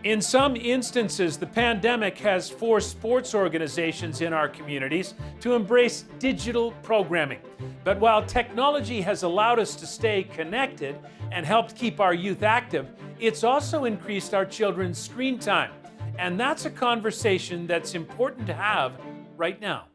In some instances, the pandemic has forced sports organizations in our communities to embrace digital programming. But while technology has allowed us to stay connected and helped keep our youth active, it's also increased our children's screen time. And that's a conversation that's important to have right now.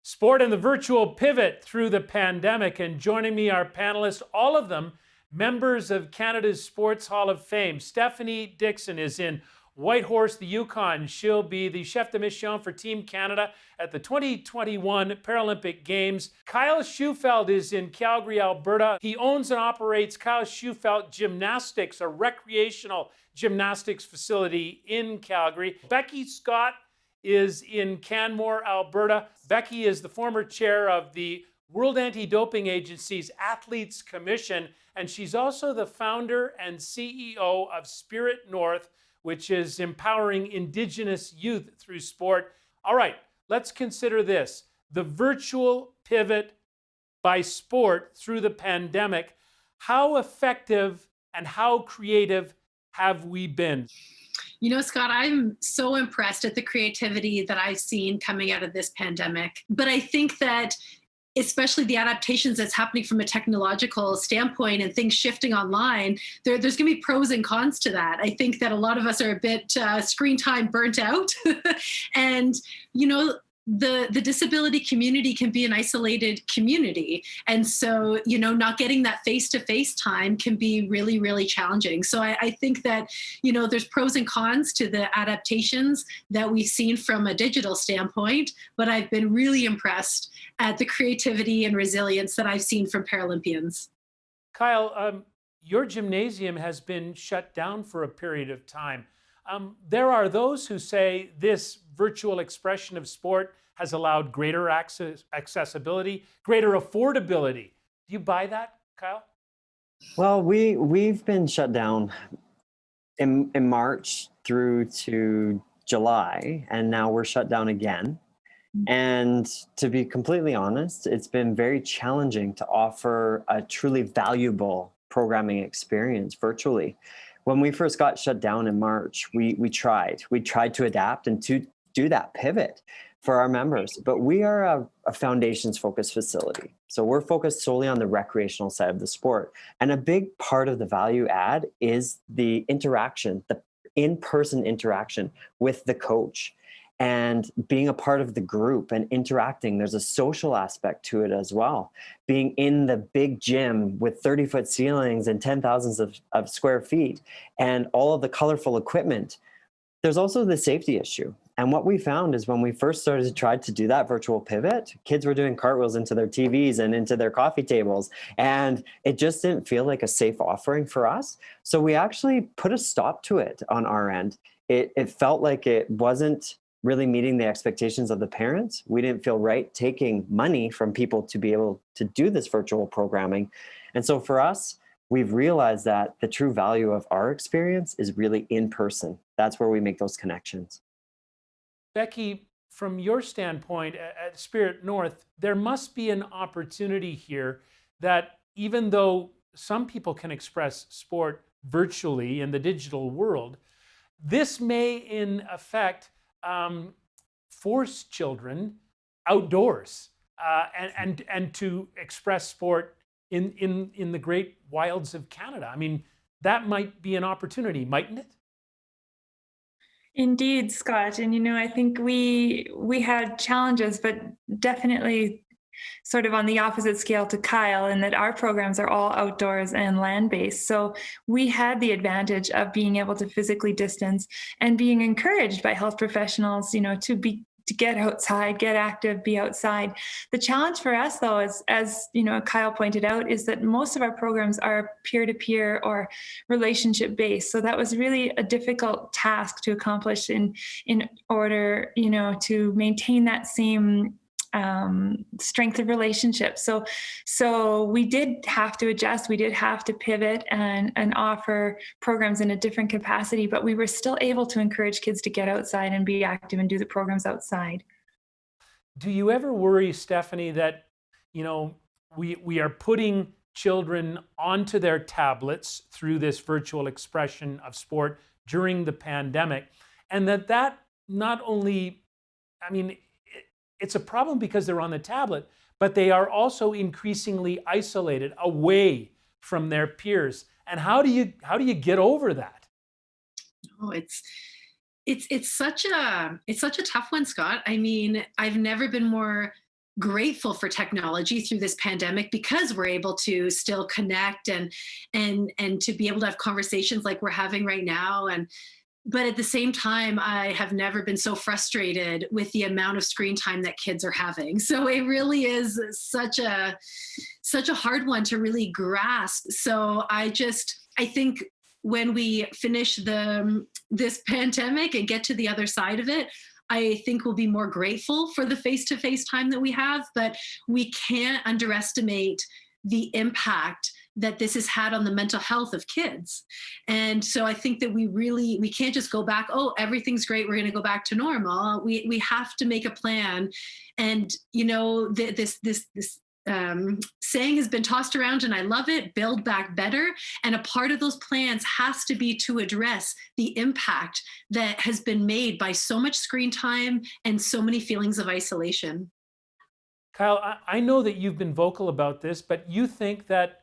Sport and the virtual pivot through the pandemic, and joining me are panelists, all of them members of Canada's Sports Hall of Fame. Stephanie Dixon is in Whitehorse, the Yukon. She'll be the chef de mission for Team Canada at the 2021 Paralympic Games. Kyle Shewfelt is in Calgary, Alberta. He owns and operates Kyle Shewfelt Gymnastics, a recreational gymnastics facility in Calgary. Beckie Scott is in Canmore, Alberta. Beckie is the former chair of the World Anti-Doping Agency's Athletes Commission, and she's also the founder and CEO of Spirit North, which is empowering Indigenous youth through sport. All right, let's consider this: the virtual pivot by sport through the pandemic. How effective and how creative have we been? You know, Scott, I'm so impressed at the creativity that I've seen coming out of this pandemic. But I think that especially the adaptations that's happening from a technological standpoint and things shifting online, there's going to be pros and cons to that. I think that a lot of us are a bit screen time burnt out. And, you know, the disability community can be an isolated community. And so, you know, not getting that face-to-face time can be really, really challenging. So I think that, you know, there's pros and cons to the adaptations that we've seen from a digital standpoint, but I've been really impressed at the creativity and resilience that I've seen from Paralympians. Kyle, your gymnasium has been shut down for a period of time. There are those who say this virtual expression of sport has allowed greater accessibility, greater affordability. Do you buy that, Kyle? Well, we've been shut down in March through to July, and now we're shut down again. And to be completely honest, it's been very challenging to offer a truly valuable programming experience virtually. When we first got shut down in March, we tried to adapt and to do that pivot for our members. But we are a foundations focused facility. So we're focused solely on the recreational side of the sport. And a big part of the value add is the interaction, the in-person interaction with the coach and being a part of the group and interacting. There's a social aspect to it as well. Being in the big gym with 30-foot ceilings and 10,000s of square feet and all of the colorful equipment. There's also the safety issue. And what we found is when we first started to try to do that virtual pivot, kids were doing cartwheels into their TVs and into their coffee tables. And it just didn't feel like a safe offering for us. So we actually put a stop to it on our end. It felt like it wasn't really meeting the expectations of the parents. We didn't feel right taking money from people to be able to do this virtual programming. And so for us, we've realized that the true value of our experience is really in person. That's where we make those connections. Beckie, from your standpoint at Spirit North, there must be an opportunity here that even though some people can express sport virtually in the digital world, this may in effect force children outdoors and to express sport in the great wilds of Canada. I mean, that might be an opportunity, mightn't it? Indeed, Scott. And, you know, I think we had challenges, but definitely sort of on the opposite scale to Kyle, in that our programs are all outdoors and land-based. So we had the advantage of being able to physically distance and being encouraged by health professionals, you know, to get outside, get active, be outside. The challenge for us, though, is, as you know, Kyle pointed out, is that most of our programs are peer-to-peer or relationship-based. So that was really a difficult task to accomplish in order, you know, to maintain that same strength of relationships. So we did have to adjust. We did have to pivot and offer programs in a different capacity, but we were still able to encourage kids to get outside and be active and do the programs outside. Do you ever worry, Stephanie, that, you know, we are putting children onto their tablets through this virtual expression of sport during the pandemic. And that not only, I mean, it's a problem because they're on the tablet, but they are also increasingly isolated away from their peers. And how do you get over that? Oh, it's such a tough one, Scott. I mean, I've never been more grateful for technology through this pandemic because we're able to still connect and to be able to have conversations like we're having right now. But at the same time, I have never been so frustrated with the amount of screen time that kids are having. So it really is such a hard one to really grasp. So I think when we finish this pandemic and get to the other side of it, I think we'll be more grateful for the face-to-face time that we have, but we can't underestimate the impact that this has had on the mental health of kids. And so I think that we can't just go back, oh, everything's great, we're going to go back to normal. We have to make a plan. And, you know, this saying has been tossed around and I love it, build back better. And a part of those plans has to be to address the impact that has been made by so much screen time and so many feelings of isolation. Kyle, I know that you've been vocal about this, but you think that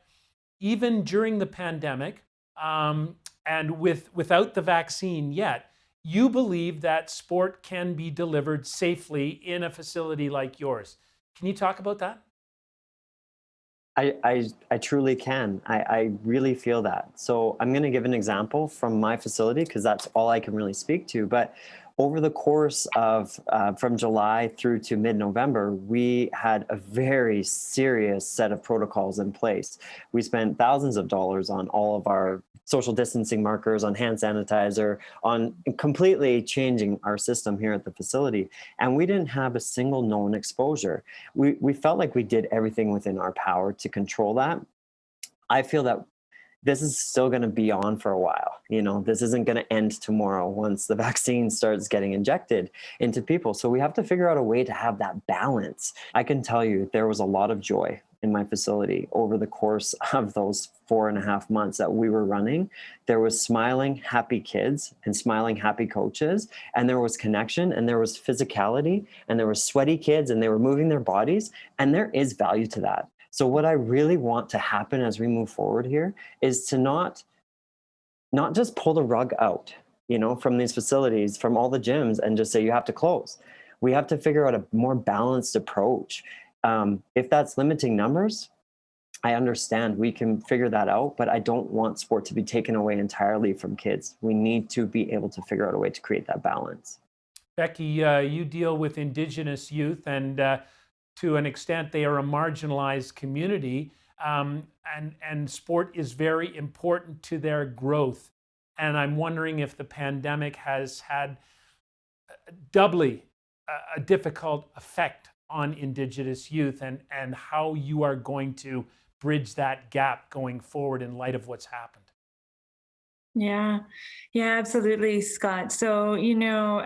even during the pandemic and without the vaccine yet, you believe that sport can be delivered safely in a facility like yours. Can you talk about that? I truly can. I really feel that. So I'm going to give an example from my facility because that's all I can really speak to. But over the course of from July through to mid-November, we had a very serious set of protocols in place. We spent thousands of dollars on all of our social distancing markers, on hand sanitizer, on completely changing our system here at the facility. And we didn't have a single known exposure. We felt like we did everything within our power to control that. I feel that this is still going to be on for a while. You know, this isn't going to end tomorrow once the vaccine starts getting injected into people. So we have to figure out a way to have that balance. I can tell you there was a lot of joy in my facility over the course of those 4.5 months that we were running. There was smiling, happy kids and smiling, happy coaches. And there was connection and there was physicality and there was sweaty kids and they were moving their bodies. And there is value to that. So what I really want to happen as we move forward here is to not just pull the rug out, you know, from these facilities, from all the gyms and just say you have to close. We have to figure out a more balanced approach. If that's limiting numbers, I understand we can figure that out, but I don't want sport to be taken away entirely from kids. We need to be able to figure out a way to create that balance. Beckie, you deal with Indigenous youth and to an extent, they are a marginalized community, and sport is very important to their growth. And I'm wondering if the pandemic has had doubly a difficult effect on Indigenous youth and how you are going to bridge that gap going forward in light of what's happened. Yeah, absolutely, Scott. So, you know,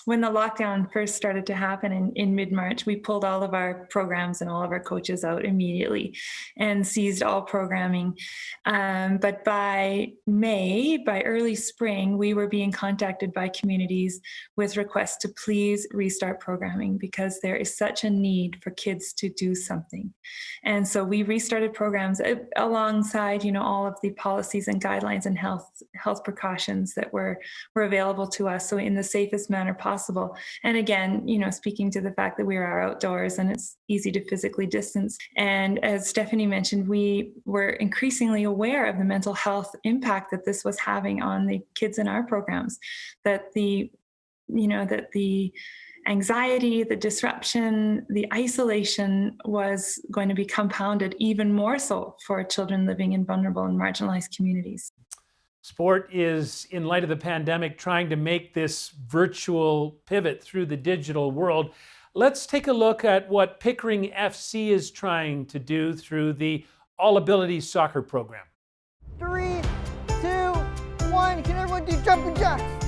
when the lockdown first started to happen in mid-March, we pulled all of our programs and all of our coaches out immediately and seized all programming. But by May, by early spring, we were being contacted by communities with requests to please restart programming because there is such a need for kids to do something. And so we restarted programs alongside, you know, all of the policies and guidelines and health precautions that were available to us, so in the safest manner possible. And again, you know, speaking to the fact that we are outdoors and it's easy to physically distance. And as Stephanie mentioned, we were increasingly aware of the mental health impact that this was having on the kids in our programs, that the anxiety, the disruption, the isolation was going to be compounded even more so for children living in vulnerable and marginalized communities. Sport is, in light of the pandemic, trying to make this virtual pivot through the digital world. Let's take a look at what Pickering FC is trying to do through the All Abilities Soccer program. 3, 2, 1, can everyone do jumping jacks?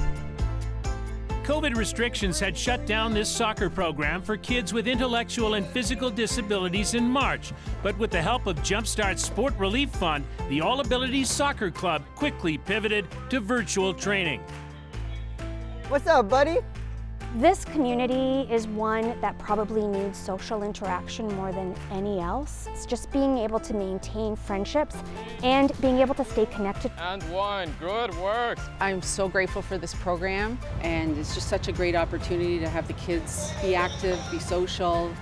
COVID restrictions had shut down this soccer program for kids with intellectual and physical disabilities in March. But with the help of Jumpstart Sport Relief Fund, the All Abilities Soccer Club quickly pivoted to virtual training. What's up, buddy? This community is one that probably needs social interaction more than any else. It's just being able to maintain friendships and being able to stay connected. And one, good work. I'm so grateful for this program, and it's just such a great opportunity to have the kids be active, be social.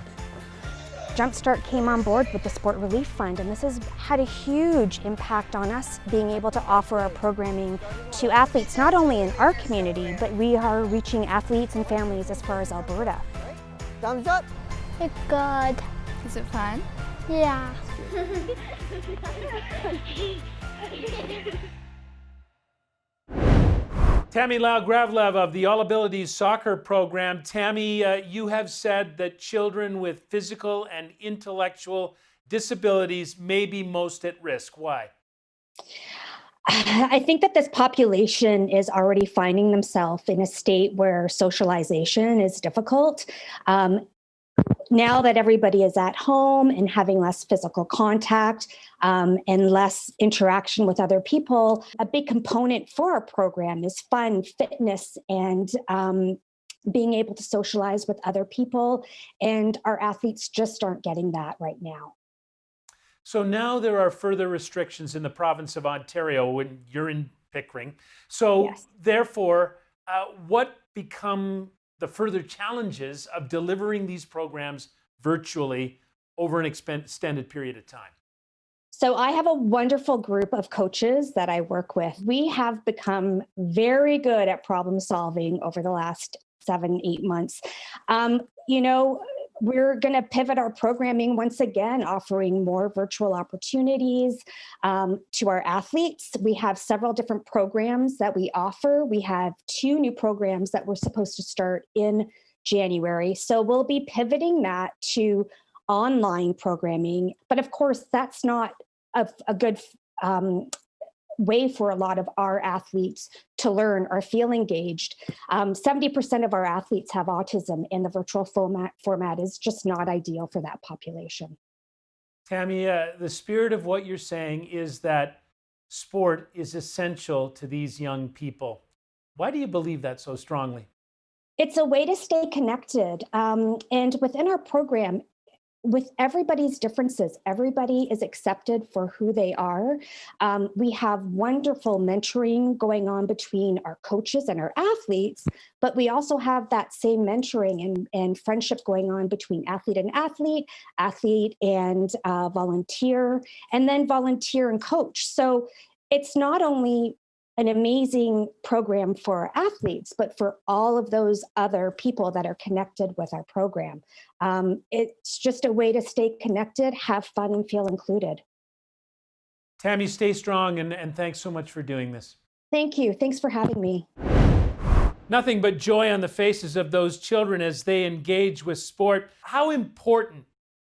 Jumpstart came on board with the Sport Relief Fund, and this has had a huge impact on us being able to offer our programming to athletes, not only in our community, but we are reaching athletes and families as far as Alberta. Thumbs up. It's good. Is it fun? Yeah. Tammy Lau-Gravlev of the All Abilities Soccer Program. Tammy, you have said that children with physical and intellectual disabilities may be most at risk. Why? I think that this population is already finding themselves in a state where socialization is difficult. Now that everybody is at home and having less physical contact and less interaction with other people, a big component for our program is fun, fitness, and being able to socialize with other people. And our athletes just aren't getting that right now. So now there are further restrictions in the province of Ontario when you're in Pickering. So Yes. therefore, what become the further challenges of delivering these programs virtually over an extended period of time? So I have a wonderful group of coaches that I work with. We have become very good at problem solving over the last 7-8 months. We're going to pivot our programming once again, offering more virtual opportunities to our athletes. We have several different programs that we offer. We have 2 new programs that we're supposed to start in January. So we'll be pivoting that to online programming. But of course, that's not a good way for a lot of our athletes to learn or feel engaged. 70% of our athletes have autism, and the virtual format is just not ideal for that population. Tammy, the spirit of what you're saying is that sport is essential to these young people. Why do you believe that so strongly? It's a way to stay connected. And within our program, with everybody's differences, everybody is accepted for who they are. We have wonderful mentoring going on between our coaches and our athletes, but we also have that same mentoring and friendship going on between athlete and volunteer, and then volunteer and coach. So it's not only an amazing program for our athletes, but for all of those other people that are connected with our program. It's just a way to stay connected, have fun, and feel included. Tammy, stay strong, and thanks so much for doing this. Thank you. Thanks for having me. Nothing but joy on the faces of those children as they engage with sport. How important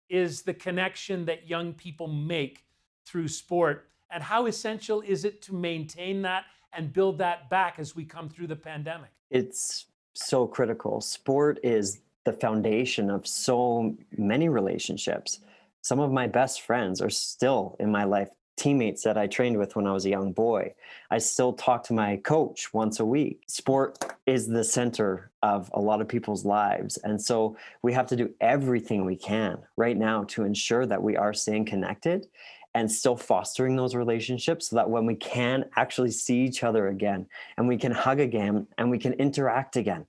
is the connection that young people make through sport, and how essential is it to maintain that and build that back as we come through the pandemic? It's so critical. Sport is the foundation of so many relationships. Some of my best friends are still in my life, teammates that I trained with when I was a young boy. I still talk to my coach once a week. Sport is the center of a lot of people's lives. And so we have to do everything we can right now to ensure that we are staying connected and still fostering those relationships so that when we can actually see each other again and we can hug again and we can interact again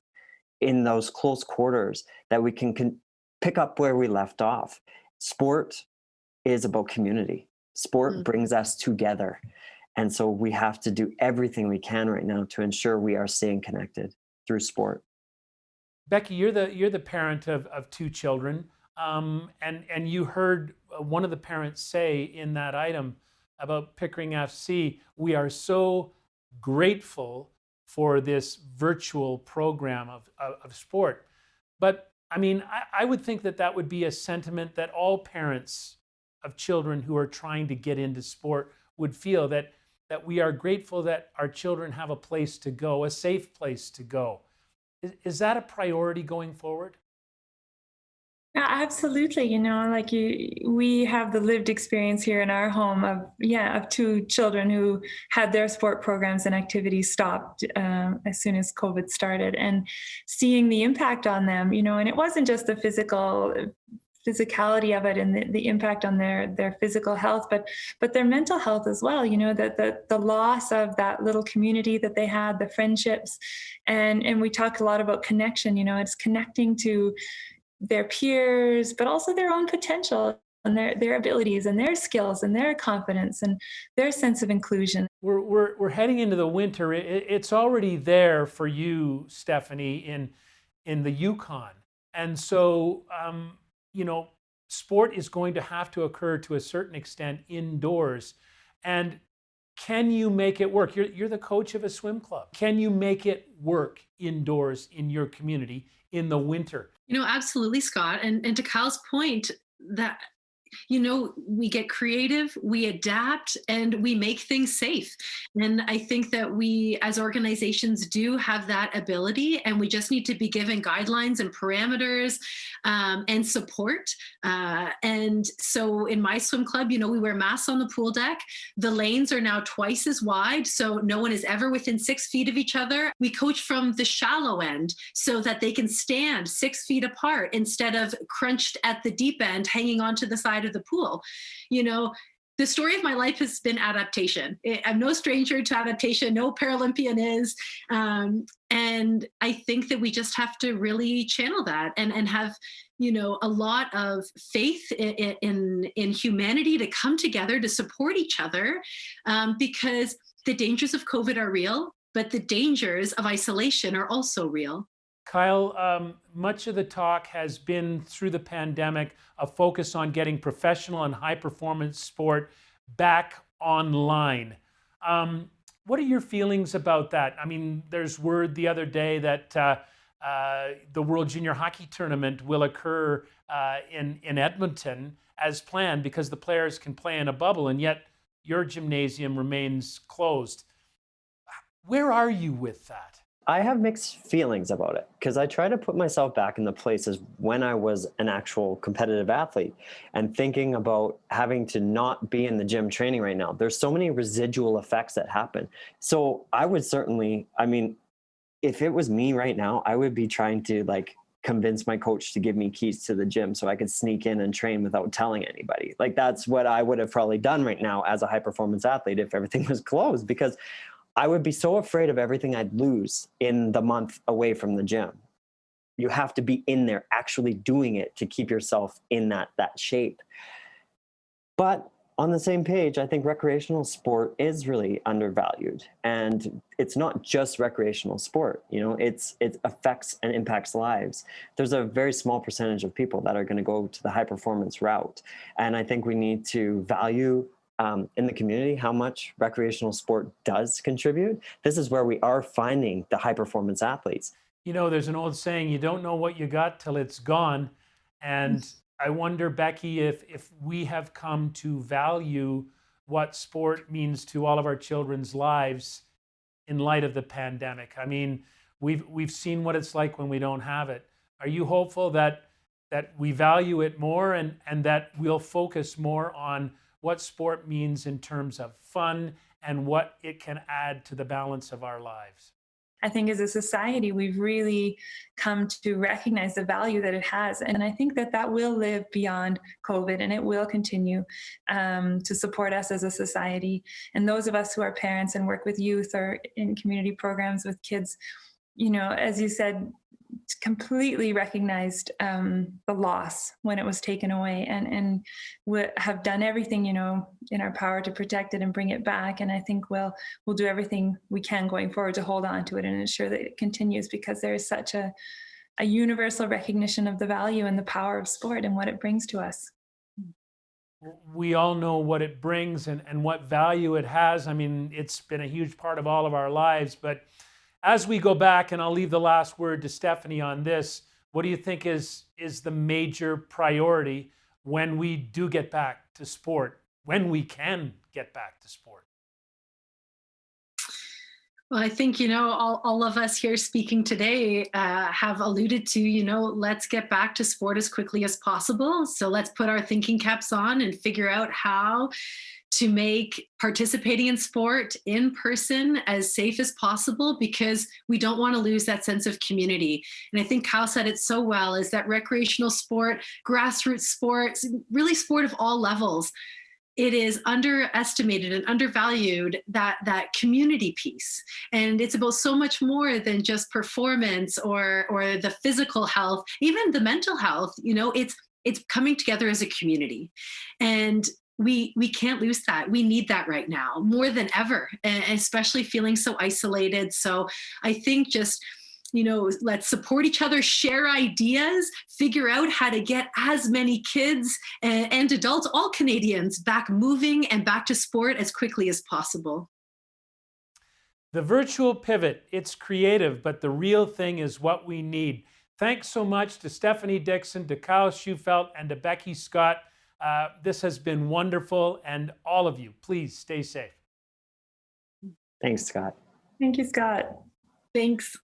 in those close quarters, that we can pick up where we left off. Sport is about community. Sport brings us together. And so we have to do everything we can right now to ensure we are staying connected through sport. Beckie, you're the parent of 2 children. And you heard one of the parents say in that item about Pickering FC, we are so grateful for this virtual program of sport. But I mean, I would think that would be a sentiment that all parents of children who are trying to get into sport would feel, that we are grateful that our children have a place to go, a safe place to go. Is that a priority going forward? Yeah, absolutely. Like we have the lived experience here in our home of two children who had their sport programs and activities stopped as soon as COVID started, and seeing the impact on them. And it wasn't just the physicality of it and the impact on their physical health, but their mental health as well. That the loss of that little community that they had, the friendships, and we talk a lot about connection. It's connecting to their peers, but also their own potential and their abilities and their skills and their confidence and their sense of inclusion. We're heading into the winter. It's already there for you, Stephanie, in the Yukon, and so sport is going to have to occur to a certain extent indoors. And can you make it work? You're the coach of a swim club. Can you make it work indoors in your community in the winter? Absolutely, Scott. And to Kyle's point, that we get creative, we adapt, and we make things safe. And I think that we as organizations do have that ability, and we just need to be given guidelines and parameters and support. And so in my swim club, we wear masks on the pool deck. The lanes are now twice as wide, so no one is ever within 6 feet of each other. We coach from the shallow end so that they can stand 6 feet apart instead of crunched at the deep end, hanging onto the side of the pool. The story of my life has been adaptation. I'm no stranger to adaptation. No Paralympian is. And I think that we just have to really channel that and have, a lot of faith in humanity to come together to support each other, because the dangers of COVID are real, but the dangers of isolation are also real. Kyle, much of the talk has been through the pandemic a focus on getting professional and high-performance sport back online. What are your feelings about that? I mean, there's word the other day that the World Junior Hockey Tournament will occur in Edmonton as planned because the players can play in a bubble, and yet your gymnasium remains closed. Where are you with that? I have mixed feelings about it because I try to put myself back in the places when I was an actual competitive athlete and thinking about having to not be in the gym training right now. There's so many residual effects that happen. So I would certainly, if it was me right now, I would be trying to convince my coach to give me keys to the gym so I could sneak in and train without telling anybody. That's what I would have probably done right now as a high performance athlete if everything was closed, because I would be so afraid of everything I'd lose in the month away from the gym. You have to be in there actually doing it to keep yourself in that shape. But on the same page, I think recreational sport is really undervalued. And it's not just recreational sport, it affects and impacts lives. There's a very small percentage of people that are going to go to the high performance route. And I think we need to value in the community how much recreational sport does contribute. This is where we are finding the high performance athletes. There's an old saying, you don't know what you got till it's gone. And I wonder, Beckie, if we have come to value what sport means to all of our children's lives in light of the pandemic. I mean, we've seen what it's like when we don't have it. Are you hopeful that we value it more and that we'll focus more on what sport means in terms of fun and what it can add to the balance of our lives? I think as a society, we've really come to recognize the value that it has. And I think that will live beyond COVID, and it will continue to support us as a society. And those of us who are parents and work with youth or in community programs with kids, as you said, completely recognized the loss when it was taken away, and we have done everything in our power to protect it and bring it back. And I think we'll do everything we can going forward to hold on to it and ensure that it continues, because there is such a universal recognition of the value and the power of sport and what it brings to us. We all know what it brings and what value it has. I mean, it's been a huge part of all of our lives, but as we go back, and I'll leave the last word to Stephanie on this, what do you think is the major priority when we do get back to sport, when we can get back to sport? Well, I think, all of us here speaking today have alluded to, let's get back to sport as quickly as possible. So let's put our thinking caps on and figure out how to make participating in sport in person as safe as possible, because we don't want to lose that sense of community. And I think Kyle said it so well, is that recreational sport, grassroots sports, really sport of all levels, it is underestimated and undervalued, that community piece. And it's about so much more than just performance or the physical health, even the mental health. It's coming together as a community. And we can't lose that. We need that right now more than ever, and especially feeling so isolated. So I think just, let's support each other, share ideas, figure out how to get as many kids and adults, all Canadians, back moving and back to sport as quickly as possible. The virtual pivot, it's creative, but the real thing is what we need. Thanks so much to Stephanie Dixon, to Kyle Shewfelt, and to Beckie Scott. This has been wonderful, and all of you, please stay safe. Thanks, Scott. Thank you, Scott. Thanks.